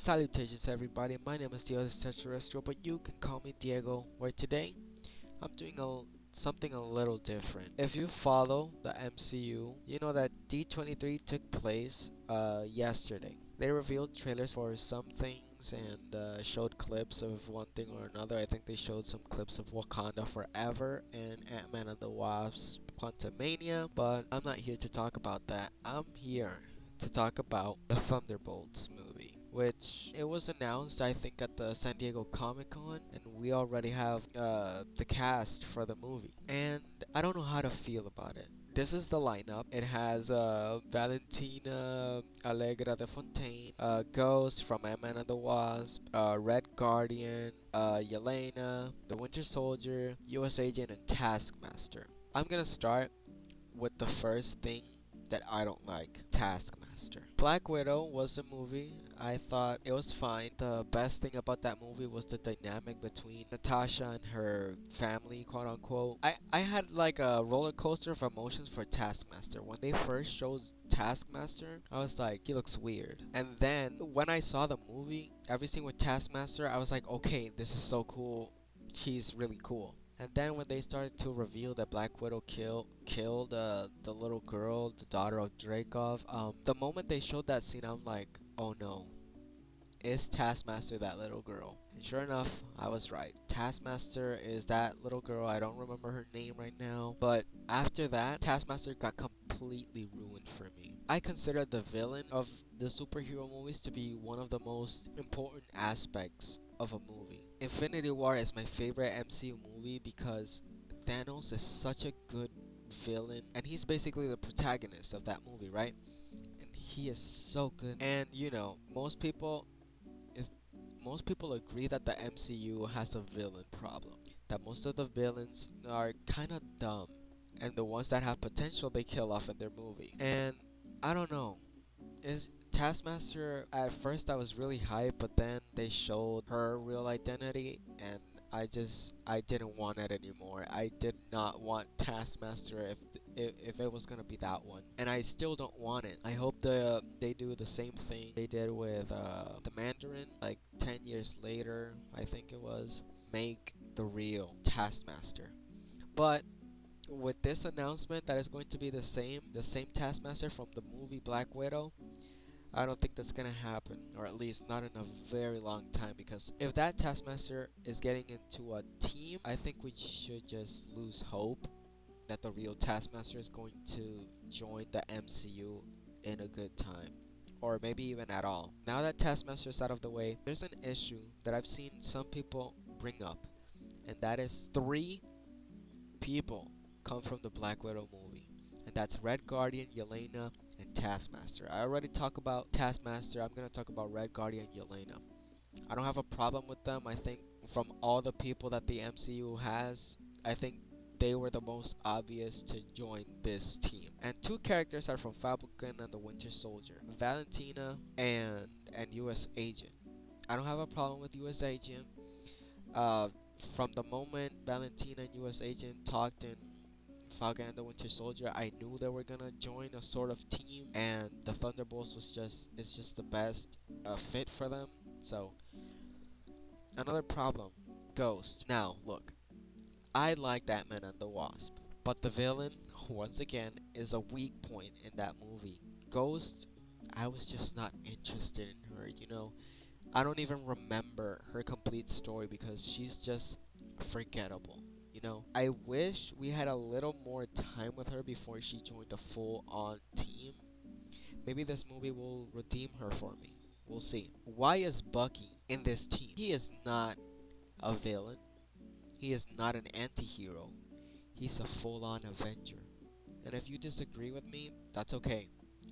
Salutations everybody, my name is Diego Extraterrestrial, but you can call me Diego, where today I'm doing something a little different. If you follow the MCU, you know that D23 took place yesterday. They revealed trailers for some things and showed clips of one thing or another. I think they showed some clips of Wakanda Forever and Ant-Man and the Wasp Quantumania, but I'm not here to talk about that. I'm here to talk about the Thunderbolts movie, which it was announced I think at the San Diego Comic Con, and we already have the cast for the movie, and I don't know how to feel about it. This is the lineup. It has Valentina Allegra de Fontaine, Ghost from Ant-Man and the Wasp, Red Guardian, Yelena, the Winter Soldier, US Agent, and Taskmaster. I'm gonna start with the first thing that I don't like, Taskmaster. Black Widow was a movie. I thought it was fine. The best thing about that movie was the dynamic between Natasha and her family, quote unquote. I had like a roller coaster of emotions for Taskmaster. When they first showed Taskmaster, I was like, he looks weird. And then when I saw the movie, every scene with Taskmaster, I was like, okay, this is so cool. He's really cool. And then when they started to reveal that Black Widow killed the little girl, the daughter of Dreykov, the moment they showed that scene, I'm like, oh no, is Taskmaster that little girl? And sure enough, I was right. Taskmaster is that little girl. I don't remember her name right now, but after that, Taskmaster got completely ruined for me. I consider the villain of the superhero movies to be one of the most important aspects of a movie. Infinity War is my favorite MCU movie because Thanos is such a good villain, and he's basically the protagonist of that movie, right? And he is so good. And you know, most people agree that the MCU has a villain problem. That most of the villains are kind of dumb, and the ones that have potential they kill off in their movie. And I don't know, is Taskmaster, at first I was really hyped, but then they showed her real identity, and I didn't want it anymore. I did not want Taskmaster if it was gonna be that one, and I still don't want it. I hope they do the same thing they did with the Mandarin, like 10 years later, I think it was, make the real Taskmaster. But with this announcement that is going to be the same Taskmaster from the movie Black Widow, I don't think that's gonna happen, or at least not in a very long time. Because if that Taskmaster is getting into a team, I think we should just lose hope that the real Taskmaster is going to join the MCU in a good time, or maybe even at all. Now that Taskmaster is out of the way, there's an issue that I've seen some people bring up, and that is three people come from the Black Widow movie, and that's Red Guardian, Yelena, and Taskmaster. I already talked about Taskmaster. I'm gonna talk about Red Guardian, Yelena. I don't have a problem with them. I think from all the people that the MCU has, I think they were the most obvious to join this team. And two characters are from Falcon and the Winter Soldier, Valentina and US Agent. I don't have a problem with US Agent. Uh, from the moment Valentina and US Agent talked in Falcon and the Winter Soldier, I knew they were gonna join a sort of team, and the Thunderbolts is just the best fit for them. So another problem, Ghost. Now look, I like Ant-Man and the Wasp, but the villain, once again, is a weak point in that movie. Ghost, I was just not interested in her. You know, I don't even remember her complete story because she's just forgettable. You know, I wish we had a little more time with her before she joined a full on team. Maybe this movie will redeem her for me. We'll see. Why is Bucky in this team? He is not a villain. He is not an anti hero. He's a full on Avenger. And if you disagree with me, that's okay.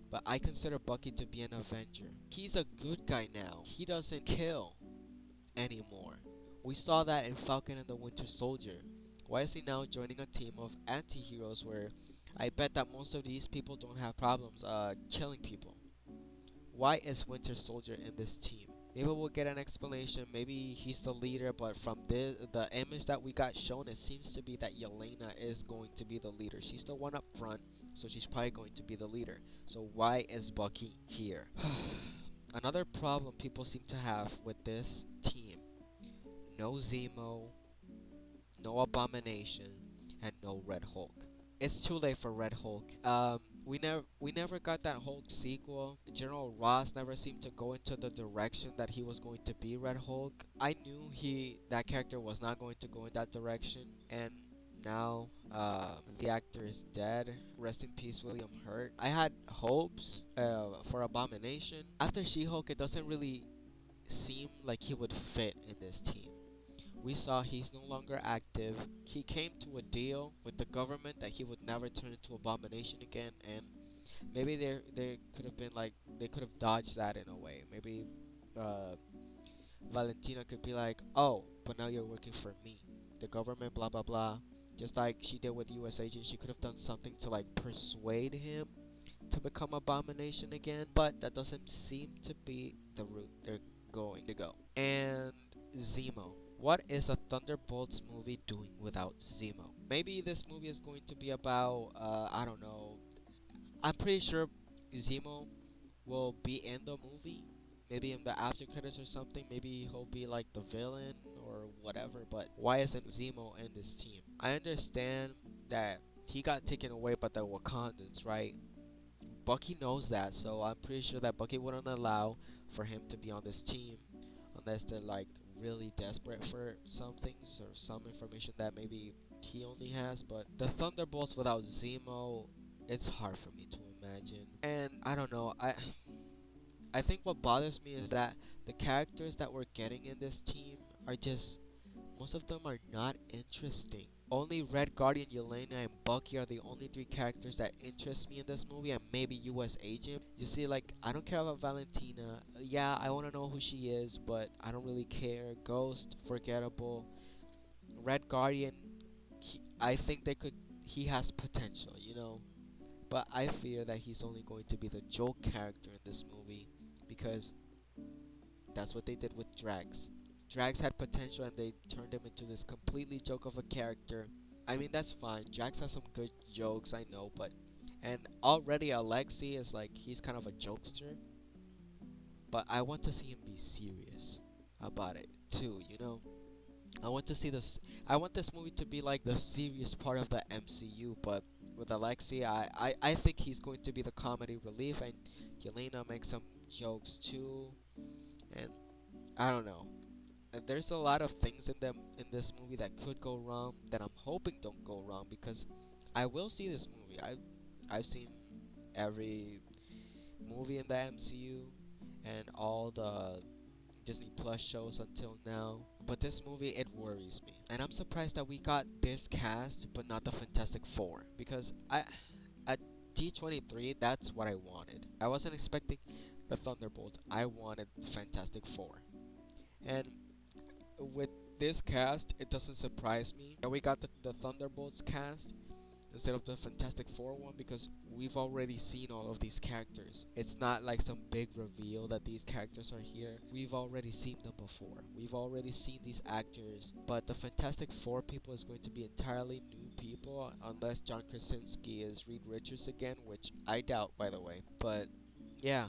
But I consider Bucky to be an Avenger. He's a good guy now. He doesn't kill anymore. We saw that in Falcon and the Winter Soldier. Why is he now joining a team of anti-heroes where I bet that most of these people don't have problems killing people? Why is Winter Soldier in this team? Maybe we'll get an explanation. Maybe he's the leader, but from the image that we got shown, it seems to be that Yelena is going to be the leader. She's the one up front, so she's probably going to be the leader. So why is Bucky here? Another problem people seem to have with this team: no Zemo, no Abomination, and no Red Hulk. It's too late for Red Hulk. We never got that Hulk sequel. General Ross never seemed to go into the direction that he was going to be Red Hulk. I knew that character was not going to go in that direction, and now the actor is dead. Rest in peace, William Hurt. I had hopes for Abomination. After She-Hulk, it doesn't really seem like he would fit in this team. We saw he's no longer active. He came to a deal with the government that he would never turn into Abomination again, and maybe they could have been like they could have dodged that in a way. Maybe uh, Valentina could be like, "Oh, but now you're working for me, the government, blah blah blah." Just like she did with U.S. Agent, she could have done something to like persuade him to become Abomination again, but that doesn't seem to be the route they're going to go. And Zemo. What is a Thunderbolts movie doing without Zemo? Maybe this movie is going to be about, I don't know. I'm pretty sure Zemo will be in the movie. Maybe in the after credits or something. Maybe he'll be like the villain or whatever. But why isn't Zemo in this team? I understand that he got taken away by the Wakandans, right? Bucky knows that, so I'm pretty sure that Bucky wouldn't allow for him to be on this team unless they're like really desperate for some things or some information that maybe he only has. But the Thunderbolts without Zemo, it's hard for me to imagine. And I don't know, I think what bothers me is that the characters that we're getting in this team are just, most of them are not interesting. Only Red Guardian, Yelena, and Bucky are the only three characters that interest me in this movie, and maybe U.S. Agent. You see, like, I don't care about Valentina. Yeah, I want to know who she is, but I don't really care. Ghost, forgettable. Red Guardian, I think he has potential, you know? But I fear that he's only going to be the joke character in this movie because that's what they did with Drax. Drax had potential and they turned him into this completely joke of a character. I mean, that's fine. Drax has some good jokes, I know, but. And already Alexei is like, he's kind of a jokester. But I want to see him be serious about it too, you know? I want to see this. I want this movie to be like the serious part of the MCU, but with Alexei, I think he's going to be the comedy relief, and Yelena makes some jokes too. And I don't know. And there's a lot of things in this movie that could go wrong that I'm hoping don't go wrong because I will see this movie. I've seen every movie in the MCU and all the Disney Plus shows until now. But this movie, it worries me. And I'm surprised that we got this cast but not the Fantastic Four because at D23 that's what I wanted. I wasn't expecting the Thunderbolts. I wanted Fantastic Four. And with this cast, it doesn't surprise me that we got the Thunderbolts cast instead of the Fantastic Four one because we've already seen all of these characters. It's not like some big reveal that these characters are here. We've already seen them before. We've already seen these actors. But the Fantastic Four people is going to be entirely new people unless John Krasinski is Reed Richards again, which I doubt, by the way. But yeah,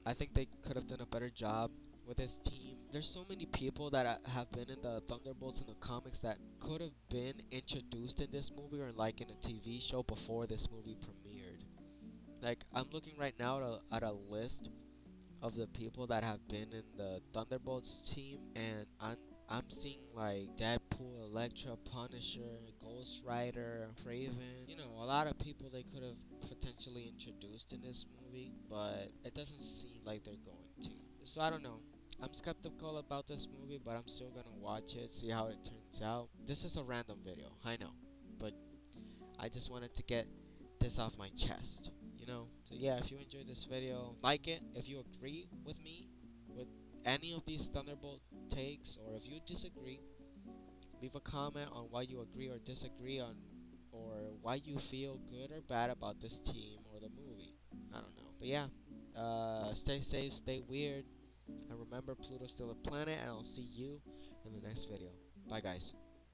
I think they could have done a better job with this team. There's so many people that have been in the Thunderbolts in the comics that could have been introduced in this movie or like in a TV show before this movie premiered. Like I'm looking right now at a list of the people that have been in the Thunderbolts team, and I'm seeing like Deadpool, Elektra, Punisher, Ghost Rider, Craven. You know, a lot of people they could have potentially introduced in this movie, but it doesn't seem like they're going to. So I don't know. I'm skeptical about this movie, but I'm still gonna watch it, see how it turns out. This is a random video, I know, but I just wanted to get this off my chest, you know? So yeah, if you enjoyed this video, like it. If you agree with me with any of these Thunderbolt takes, or if you disagree, leave a comment on why you agree or disagree on, or why you feel good or bad about this team or the movie. I don't know. But yeah, stay safe, stay weird, and remember Pluto's still a planet, and I'll see you in the next video. Bye guys.